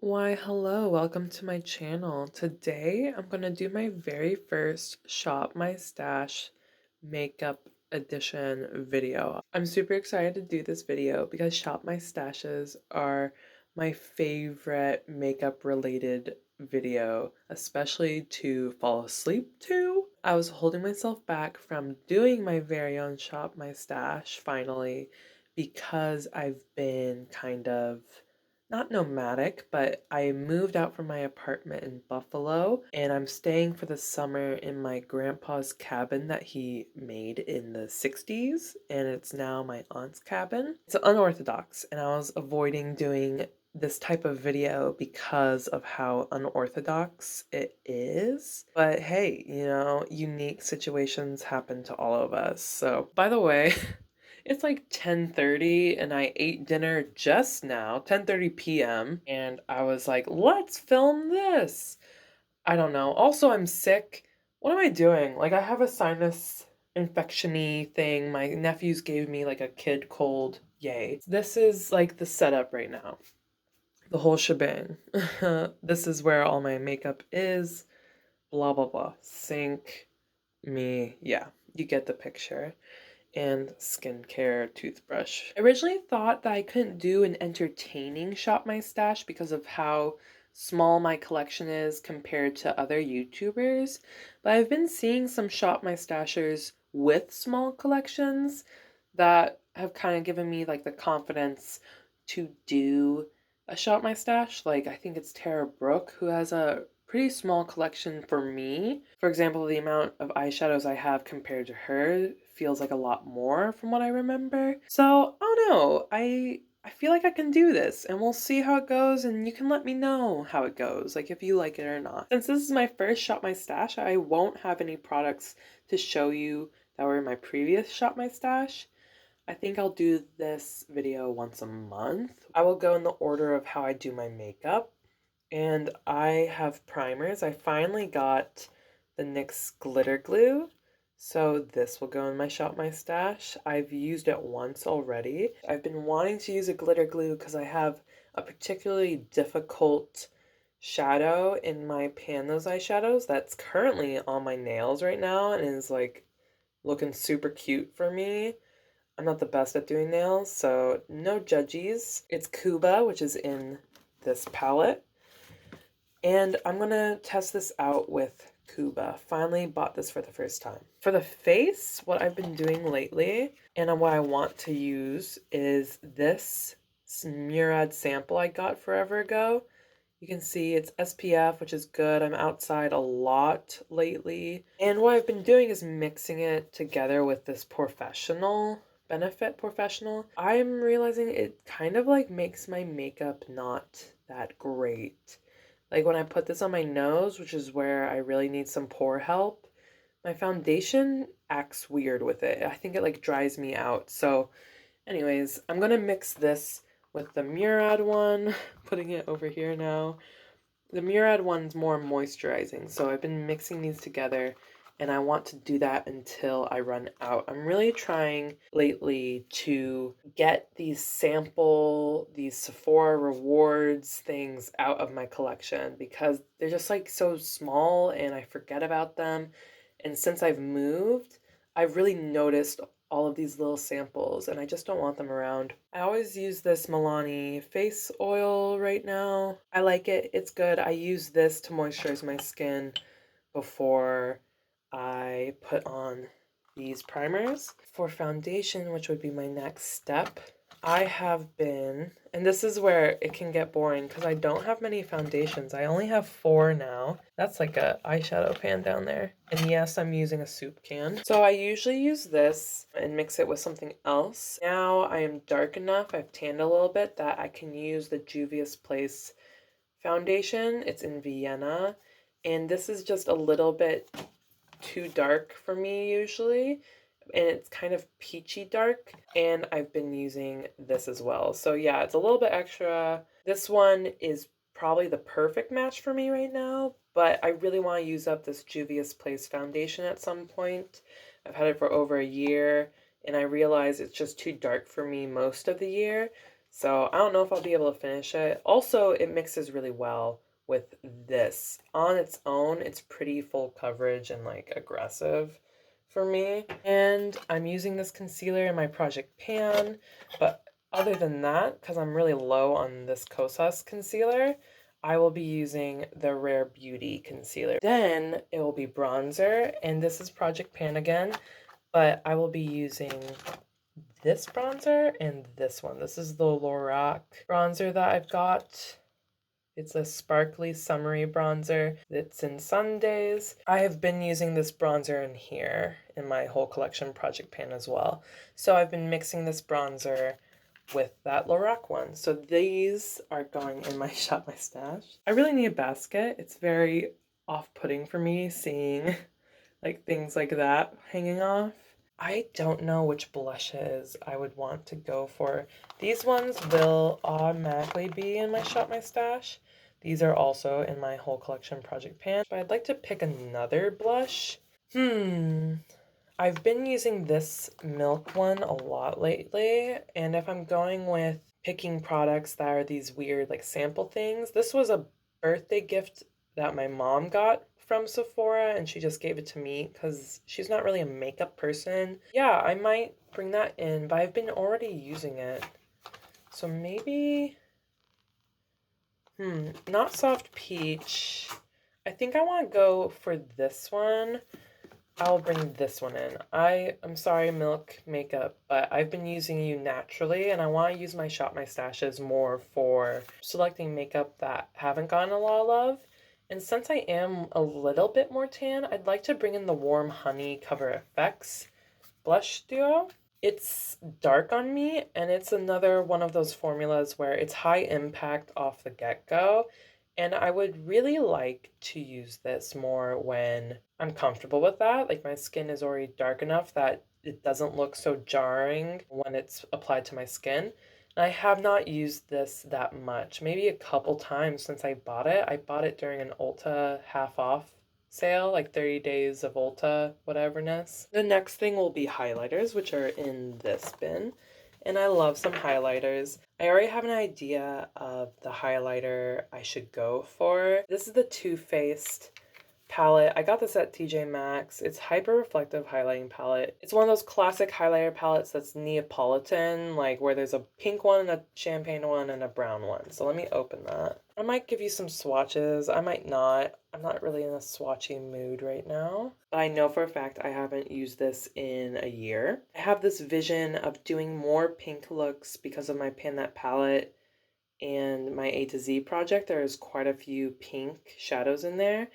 Why, hello, welcome to my channel. Today, I'm going to do my very first Shop My Stash makeup edition video. I'm super excited to do this video because Shop My Stashes are my favorite makeup related video, especially to fall asleep to. I was holding myself back from doing my very own Shop My Stash finally because I've been kind of not nomadic, but I moved out from my apartment in Buffalo and I'm staying for the summer in my grandpa's cabin that he made in the 60s, and it's now my aunt's cabin. It's unorthodox, and I was avoiding doing this type of video because of how unorthodox it is. But hey, unique situations happen to all of us. So, by the way, it's like 10:30 and I ate dinner just now, 10:30 p.m. and I was like, "Let's film this." I don't know. Also, I'm sick. What am I doing? Like, I have a sinus infection-y thing. My nephews gave me like a kid cold. Yay. This is like the setup right now. The whole shebang. This is where all my makeup is. Blah blah blah. Sink me. Yeah, you get the picture. And skincare toothbrush. I originally thought that I couldn't do an entertaining Shop My Stash because of how small my collection is compared to other YouTubers, but I've been seeing some Shop My Stashers with small collections that have kind of given me like the confidence to do a Shop My Stash. Like, I think it's Tara Brooke who has a pretty small collection for me. For example, the amount of eyeshadows I have compared to her feels like a lot more from what I remember. So, I don't know. I feel like I can do this, and we'll see how it goes, and you can let me know how it goes, like if you like it or not. Since this is my first Shop My Stash, I won't have any products to show you that were in my previous Shop My Stash. I think I'll do this video once a month. I will go in the order of how I do my makeup. And I have primers. I finally got the NYX glitter glue. So this will go in my Shop My Stash. I've used it once already. I've been wanting to use a glitter glue because I have a particularly difficult shadow in my Pan Those eyeshadows that's currently on my nails right now and is like looking super cute for me. I'm not the best at doing nails, so no judgies. It's Kuba, which is in this palette. And I'm gonna test this out with Kuba. Finally bought this for the first time. For the face, what I've been doing lately, and what I want to use is this Murad sample I got forever ago. You can see it's SPF, which is good. I'm outside a lot lately. And what I've been doing is mixing it together with this Benefit Professional. I'm realizing it kind of like makes my makeup not that great. Like when I put this on my nose, which is where I really need some pore help, my foundation acts weird with it. I think it like dries me out. So anyways, I'm gonna mix this with the Murad one, putting it over here now. The Murad one's more moisturizing, so I've been mixing these together and I want to do that until I run out. I'm really trying lately to get these Sephora rewards things out of my collection because they're just like so small and I forget about them. And since I've moved, I've really noticed all of these little samples and I just don't want them around. I always use this Milani face oil right now. I like it. It's good. I use this to moisturize my skin before I put on these primers. For foundation, which would be my next step, I have been, and this is where it can get boring because I don't have many foundations. I only have 4 now. That's like a eyeshadow pan down there. And yes, I'm using a soup can. So I usually use this and mix it with something else. Now I am dark enough, I've tanned a little bit, that I can use the Juvia's Place foundation. It's in Vienna. And this is just a little bit too dark for me usually, and it's kind of peachy dark, and I've been using this as well. So yeah, it's a little bit extra. This one is probably the perfect match for me right now, but I really want to use up this Juvia's Place foundation at some point. I've had it for over a year, and I realize it's just too dark for me most of the year. So I don't know if I'll be able to finish it. Also, it mixes really well with this. On its own, it's pretty full coverage and like aggressive for me. And I'm using this concealer in my project pan, but other than that, because I'm really low on this Kosas concealer, I will be using the Rare Beauty concealer. Then it will be bronzer, and this is Project Pan again, but I will be using this bronzer and this one. This is the Lorac bronzer that I've got. It's a sparkly summery bronzer. It's in Sundays. I have been using this bronzer in here in my whole collection Project Pan as well. So I've been mixing this bronzer with that Lorac one. So these are going in my Shop My Stash. I really need a basket. It's very off-putting for me seeing like things like that hanging off. I don't know which blushes I would want to go for. These ones will automatically be in my Shop My Stash. These are also in my whole collection Project Pan. But I'd like to pick another blush. I've been using this Milk one a lot lately, and if I'm going with picking products that are these weird like sample things, this was a birthday gift that my mom got from Sephora, and she just gave it to me because she's not really a makeup person. Yeah, I might bring that in, but I've been already using it. So maybe, not Soft Peach. I think I want to go for this one. I'll bring this one in. I'm sorry, Milk Makeup, but I've been using you naturally, and I want to use my Shop My Stashes more for selecting makeup that haven't gotten a lot of love. And since I am a little bit more tan, I'd like to bring in the Warm Honey Cover FX blush duo. It's dark on me, and it's another one of those formulas where it's high impact off the get-go. And I would really like to use this more when I'm comfortable with that. Like my skin is already dark enough that it doesn't look so jarring when it's applied to my skin. And I have not used this that much, maybe a couple times since I bought it. I bought it during an Ulta half off sale, like 30 days of Ulta whateverness. The next thing will be highlighters, which are in this bin. And I love some highlighters. I already have an idea of the highlighter I should go for. This is the Too Faced palette. I got this at TJ Maxx. It's hyper reflective highlighting palette. It's one of those classic highlighter palettes that's Neapolitan, like where there's a pink one, a champagne one, and a brown one. So let me open that. I might give you some swatches. I might not. I'm not really in a swatchy mood right now. But I know for a fact I haven't used this in a year. I have this vision of doing more pink looks because of my Pan That palette and my A to Z project. There's quite a few pink shadows in there.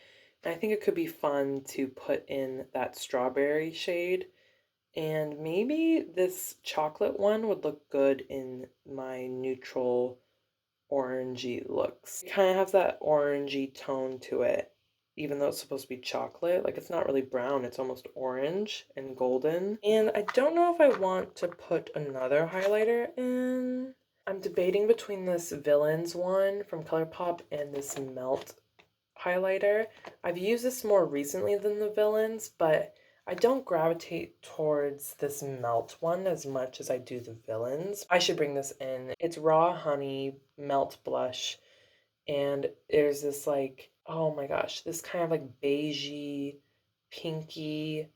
I think it could be fun to put in that strawberry shade. And maybe this chocolate one would look good in my neutral orangey looks. It kind of has that orangey tone to it, even though it's supposed to be chocolate. Like it's not really brown, it's almost orange and golden. And I don't know if I want to put another highlighter in. I'm debating between this Villains one from ColourPop and this Melt highlighter. I've used this more recently than the Villains, but I don't gravitate towards this Melt one as much as I do the Villains. I should bring this in. It's Raw Honey Melt Blush, and there's this like, oh my gosh, this kind of like beigey, pinky,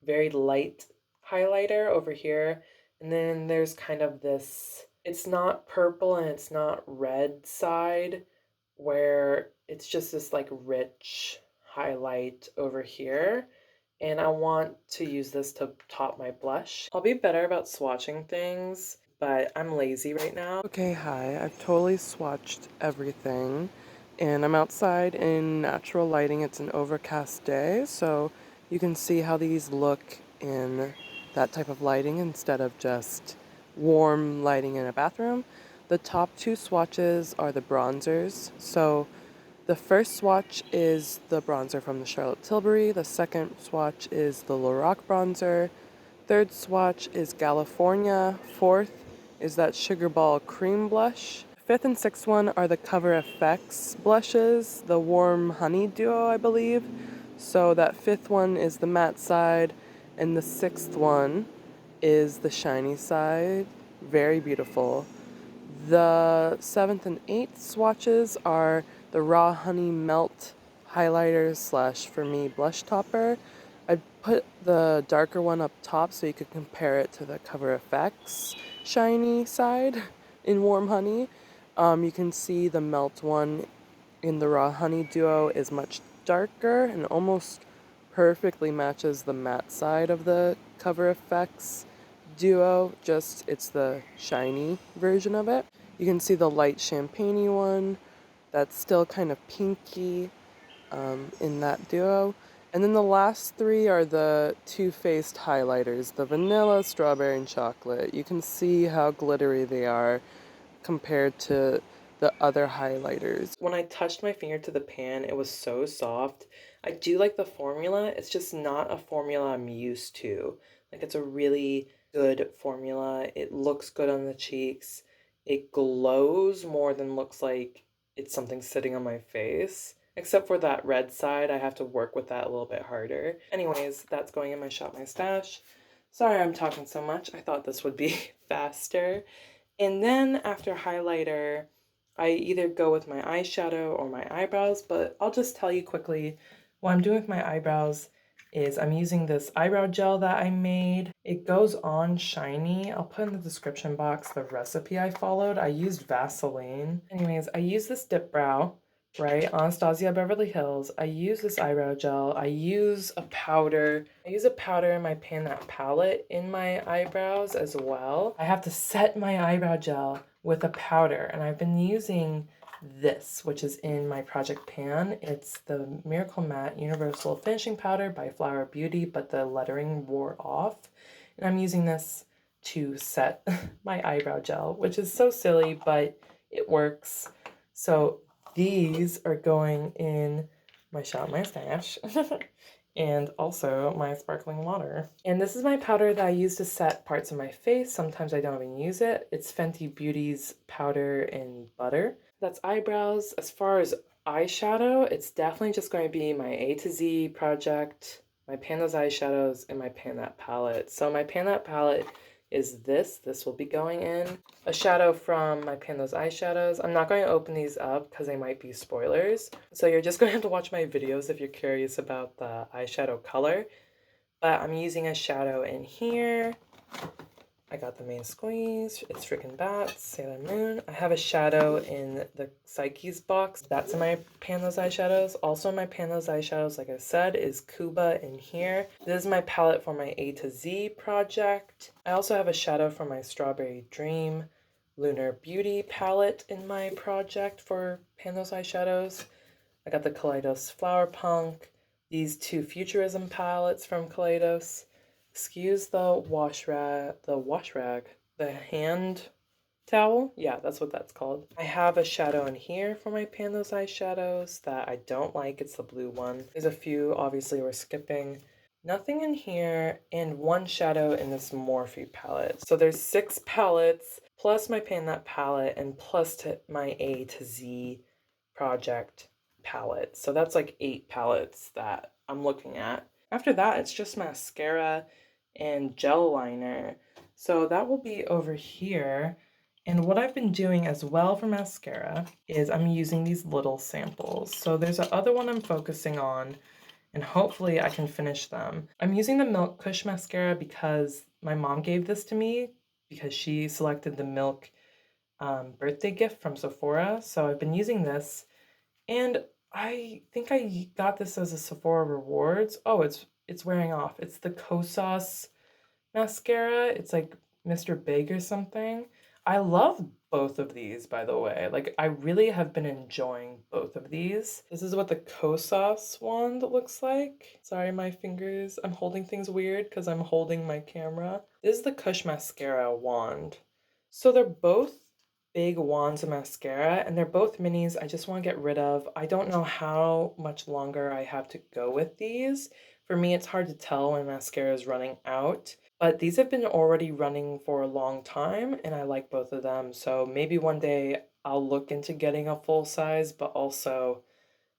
very light highlighter over here. And then there's kind of this, it's not purple and it's not red side, where it's just this like rich highlight over here. And I want to use this to top my blush. I'll be better about swatching things, but I'm lazy right now. Okay, hi. I've totally swatched everything, and I'm outside in natural lighting. It's an overcast day, so you can see how these look in that type of lighting instead of just warm lighting in a bathroom. The top two swatches are the bronzers. So the first swatch is the bronzer from the Charlotte Tilbury. The second swatch is the Lorac bronzer. Third swatch is California. Fourth is that Sugar Ball Cream blush. Fifth and sixth one are the Cover FX blushes, the Warm Honey duo, I believe. So that fifth one is the matte side, and the sixth one is the shiny side. Very beautiful. The 7th and 8th swatches are the Raw Honey Melt highlighter slash, for me, blush topper. I put the darker one up top so you could compare it to the Cover FX shiny side in Warm Honey. You can see the Melt one in the Raw Honey duo is much darker and almost perfectly matches the matte side of the Cover FX duo, just it's the shiny version of it. You can see the light champagne-y one that's still kind of pinky in that duo. And then the last three are the Too Faced highlighters, the vanilla, strawberry, and chocolate. You can see how glittery they are compared to the other highlighters. When I touched my finger to the pan, it was so soft. I do like the formula, it's just not a formula I'm used to. Like, it's a really good formula. It looks good on the cheeks. It glows more than looks like it's something sitting on my face. Except for that red side, I have to work with that a little bit harder. Anyways, that's going in my Shop My Stash. Sorry I'm talking so much. I thought this would be faster. And then after highlighter, I either go with my eyeshadow or my eyebrows, but I'll just tell you quickly what I'm doing with my eyebrows is I'm using this eyebrow gel that I made. It goes on shiny. I'll put in the description box the recipe I followed. I used Vaseline. Anyways, I use this dip brow, right? Anastasia Beverly Hills. I use this eyebrow gel. I use a powder. I use a powder in my Pan That palette in my eyebrows as well. I have to set my eyebrow gel with a powder, and I've been using this, which is in my Project Pan. It's the Miracle Matte Universal Finishing Powder by Flower Beauty, but the lettering wore off. And I'm using this to set my eyebrow gel, which is so silly, but it works. So these are going in my Shop My Stash and also my sparkling water. And this is my powder that I use to set parts of my face. Sometimes I don't even use it. It's Fenty Beauty's powder in butter. That's eyebrows. As far as eyeshadow, it's definitely just going to be my A to Z project, my Pan Those eyeshadows, and my Pan That palette. So my Pan That palette is this. This will be going in. A shadow from my Pan Those eyeshadows. I'm not going to open these up because they might be spoilers. So you're just going to have to watch my videos if you're curious about the eyeshadow color. But I'm using a shadow in here. I got the main squeeze. It's freaking Bats, Sailor Moon. I have a shadow in the Psyche's box. That's in my Pan Those eyeshadows. Also in my Pan Those eyeshadows, like I said, is Kuba in here. This is my palette for my A to Z project. I also have a shadow for my Strawberry Dream Lunar Beauty palette in my project for Pan Those eyeshadows. I got the Kaleidos Flower Punk. These two Futurism palettes from Kaleidos. Excuse the wash rag, the hand towel. Yeah, that's what that's called. I have a shadow in here for my Pan Those eyeshadows that I don't like. It's the blue one. There's a few, obviously we're skipping. Nothing in here, and one shadow in this Morphe palette. So there's 6 palettes, plus my Pan That palette, and plus my A to Z project palette. So that's like 8 palettes that I'm looking at. After that, it's just mascara and gel liner. So that will be over here. And what I've been doing as well for mascara is I'm using these little samples. So there's a other one I'm focusing on, and hopefully I can finish them. I'm using the Milk Kush mascara because my mom gave this to me because she selected the Milk birthday gift from Sephora. So I've been using this, and I think I got this as a Sephora Rewards. Oh, it's wearing off. It's the Kosas mascara. It's like Mr. Big or something. I love both of these, by the way. Like, I really have been enjoying both of these. This is what the Kosas wand looks like. Sorry, my fingers. I'm holding things weird because I'm holding my camera. This is the Kush mascara wand. So they're both big wands of mascara, and they're both minis I just want to get rid of. I don't know how much longer I have to go with these. For me, it's hard to tell when mascara is running out, but these have been already running for a long time, and I like both of them. So maybe one day I'll look into getting a full size, but also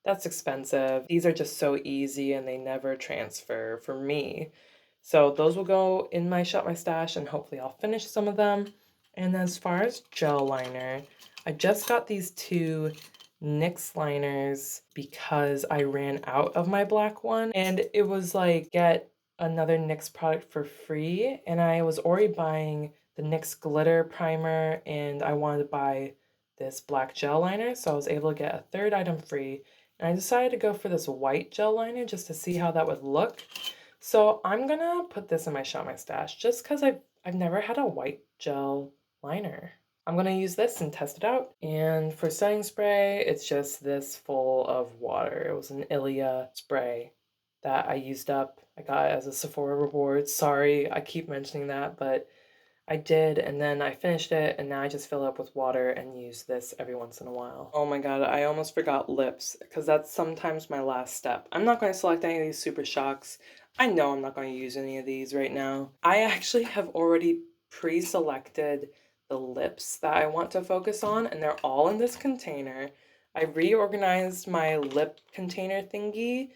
that's expensive. These are just so easy and they never transfer for me. So those will go in my Shop My Stash, and hopefully I'll finish some of them. And as far as gel liner, I just got these two NYX liners because I ran out of my black one. And it was like, get another NYX product for free. And I was already buying the NYX glitter primer and I wanted to buy this black gel liner. So I was able to get a third item free. And I decided to go for this white gel liner just to see how that would look. So I'm gonna put this in my Shop My Stash just because I've never had a white gel liner. I'm gonna use this and test it out. And for setting spray, it's just this full of water. It was an Ilia spray that I used up. I got it as a Sephora reward. Sorry, I keep mentioning that, but I did, and then I finished it, and now I just fill it up with water and use this every once in a while. Oh my god, I almost forgot lips, because that's sometimes my last step. I'm not going to select any of these Super Shocks. I know I'm not going to use any of these right now. I actually have already pre-selected the lips that I want to focus on, and they're all in this container. I reorganized my lip container thingy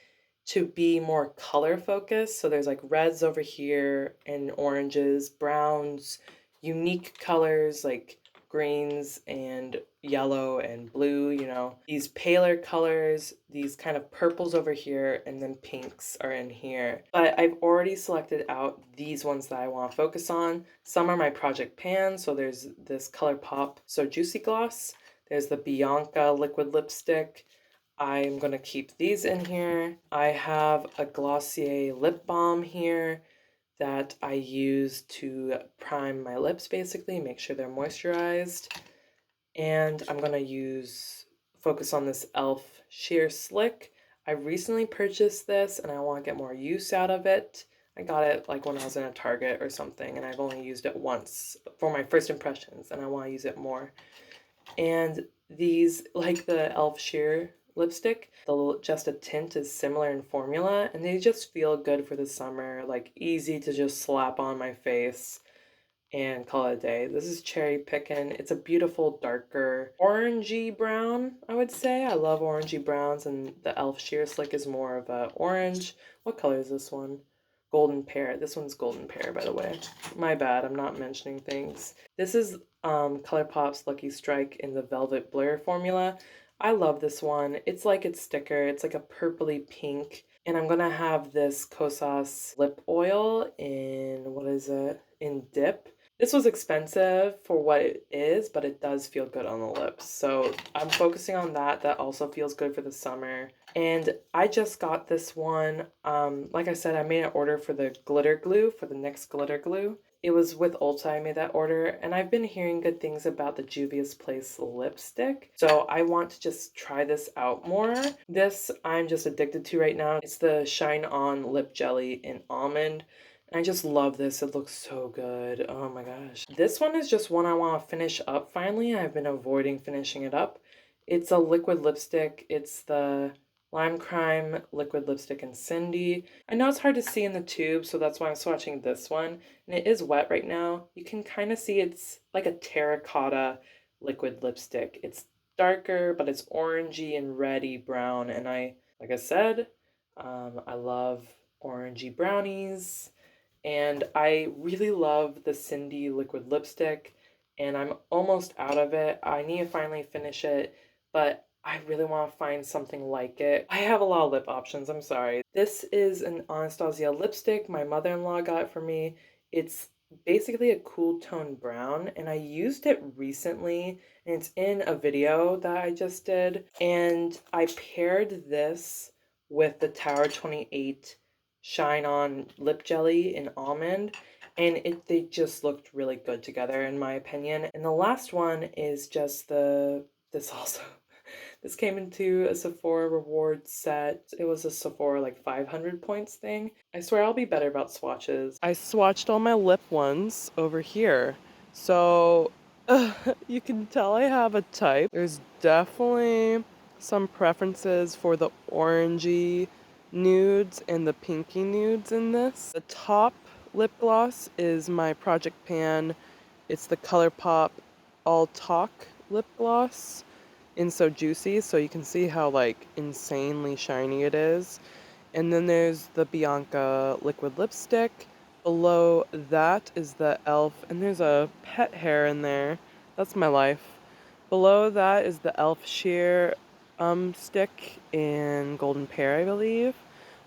to be more color focused. So there's like reds over here and oranges, browns, unique colors like greens and yellow and blue, you know, these paler colors, these kind of purples over here, and then pinks are in here. But I've already selected out these ones that I want to focus on. Some are my project pans, so there's this ColourPop So Juicy Gloss. There's the Bianca liquid lipstick. I'm gonna keep these in here. I have a Glossier lip balm here that I use to prime my lips, basically, make sure they're moisturized. And I'm gonna focus on this e.l.f. Sheer Slick. I recently purchased this and I want to get more use out of it. I got it like when I was in a Target or something, and I've only used it once for my first impressions, and I want to use it more. And these, like the e.l.f. Sheer lipstick, just a tint is similar in formula, and they just feel good for the summer, like easy to just slap on my face and call it a day. This is Cherry Pickin'. It's a beautiful darker orangey brown, I would say. I love orangey browns, and the e.l.f. Sheer Slick is more of a orange. What color is this one? Golden Pear. This one's Golden Pear, by the way. My bad, I'm not mentioning things. This is ColourPop's Lucky Strike in the Velvet Blur formula. I love this one. It's like its sticker. It's like a purpley pink. And I'm gonna have this Kosas lip oil in, what is it? In Dip. This was expensive for what it is, but it does feel good on the lips. So I'm focusing on that. That also feels good for the summer. And I just got this one. Like I said, I made an order for the glitter glue, for the NYX glitter glue. It was with Ulta I made that order, and I've been hearing good things about the Juvia's Place lipstick. So I want to just try this out more. This I'm just addicted to right now. It's the Shine On Lip Jelly in Almond. I just love this. It looks so good. Oh my gosh. This one is just one I want to finish up finally. I've been avoiding finishing it up. It's a liquid lipstick. It's the Lime Crime liquid lipstick in Cindy. I know it's hard to see in the tube, so that's why I'm swatching this one. And it is wet right now. You can kind of see it's like a terracotta liquid lipstick. It's darker, but it's orangey and reddy brown. And like I said, I love orangey brownies. And I really love the Cindy liquid lipstick, and I'm almost out of it. I need to finally finish it, but I really want to find something like it. I have a lot of lip options, I'm sorry. This is an Anastasia lipstick my mother-in-law got for me. It's basically a cool tone brown, and I used it recently, and it's in a video that I just did. And I paired this with the Tower 28 Shine On lip jelly in almond, and they just looked really good together in my opinion. And the last one is just this also. This came into a Sephora reward set. It was a Sephora like 500 points thing. I swear I'll be better about swatches. I swatched all my lip ones over here. So you can tell I have a type. There's definitely some preferences for the orangey nudes and the pinky nudes in this. The top lip gloss is my Project Pan. It's the ColourPop All Talk lip gloss in So Juicy, so you can see how like insanely shiny it is. And then there's the Bianca liquid lipstick. Below that is the elf, and there's a pet hair in there. That's my life. Below that is the elf sheer stick in golden pear, I believe.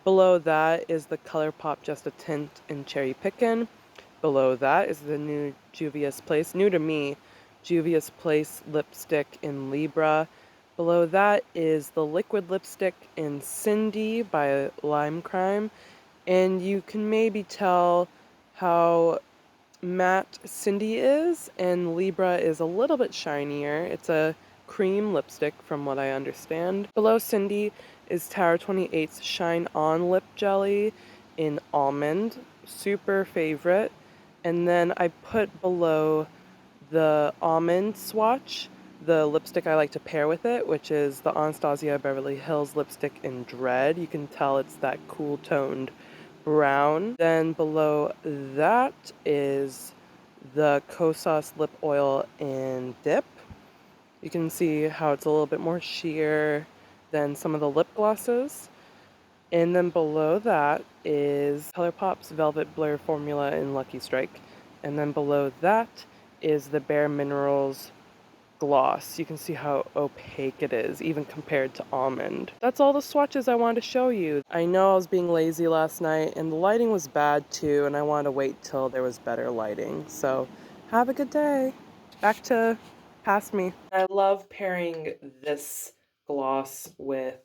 Below that is the ColourPop Just a Tint in cherry pickin'. Below that is the new Juvia's Place, new to me, Juvia's Place lipstick in Libra. Below that is the liquid lipstick in Cindy by Lime Crime. And you can maybe tell how matte Cindy is, and Libra is a little bit shinier. It's a cream lipstick from what I understand. Below Cindy is Tower 28's Shine On Lip Jelly in Almond, super favorite. And then I put below the Almond swatch the lipstick I like to pair with it, which is the Anastasia Beverly Hills lipstick in Dread. You can tell it's that cool toned brown. Then below that is the Kosas lip oil in Dip. You can see how it's a little bit more sheer than some of the lip glosses. And then below that is ColourPop's Velvet Blur formula in Lucky Strike. And then below that is the Bare Minerals gloss. You can see how opaque it is, even compared to Almond. That's all the swatches I wanted to show you. I know I was being lazy last night, and the lighting was bad too, and I wanted to wait till there was better lighting. So, have a good day. Back to past me. I love pairing this gloss with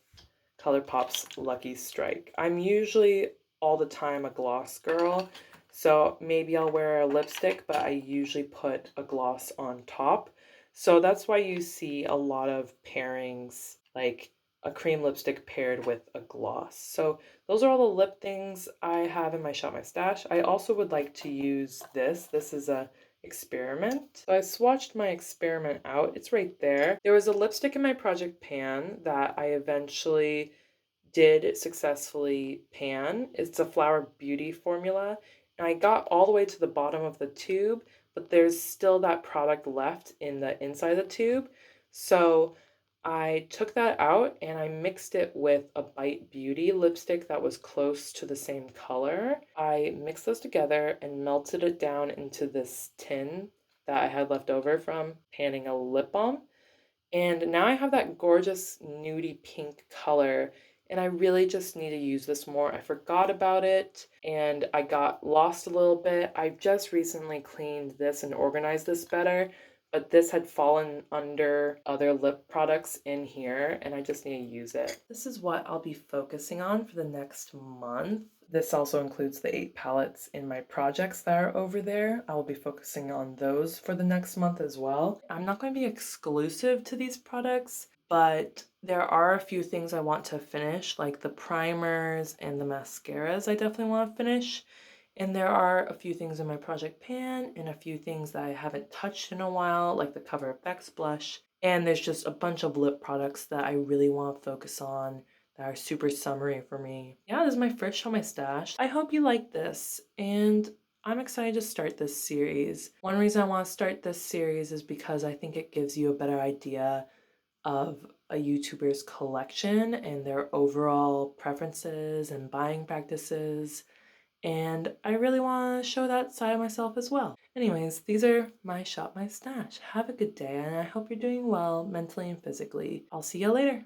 ColourPop's Lucky Strike. I'm usually all the time a gloss girl, so maybe I'll wear a lipstick, but I usually put a gloss on top. So that's why you see a lot of pairings, like a cream lipstick paired with a gloss. So those are all the lip things I have in my Shop My Stash. I also would like to use this. This is a experiment. So I swatched my experiment out. It's right there. There was a lipstick in my project pan that I eventually did successfully pan. It's a Flower Beauty formula, and I got all the way to the bottom of the tube, but there's still that product left in the inside of the tube. So I took that out and I mixed it with a Bite Beauty lipstick that was close to the same color. I mixed those together and melted it down into this tin that I had left over from panning a lip balm. And now I have that gorgeous nudie pink color, and I really just need to use this more. I forgot about it and I got lost a little bit. I've just recently cleaned this and organized this better, but this had fallen under other lip products in here and I just need to use it. This is what I'll be focusing on for the next month. This also includes the 8 palettes in my projects that are over there. I will be focusing on those for the next month as well. I'm not going to be exclusive to these products, but there are a few things I want to finish, like the primers and the mascaras I definitely want to finish. And there are a few things in my project pan and a few things that I haven't touched in a while, like the Cover FX blush. And there's just a bunch of lip products that I really want to focus on that are super summery for me. Yeah, this is my first Show My Stash. I hope you like this, and I'm excited to start this series. One reason I want to start this series is because I think it gives you a better idea of a YouTuber's collection and their overall preferences and buying practices. And I really want to show that side of myself as well. Anyways, these are my Shop My Stash. Have a good day, and I hope you're doing well mentally and physically. I'll see you later.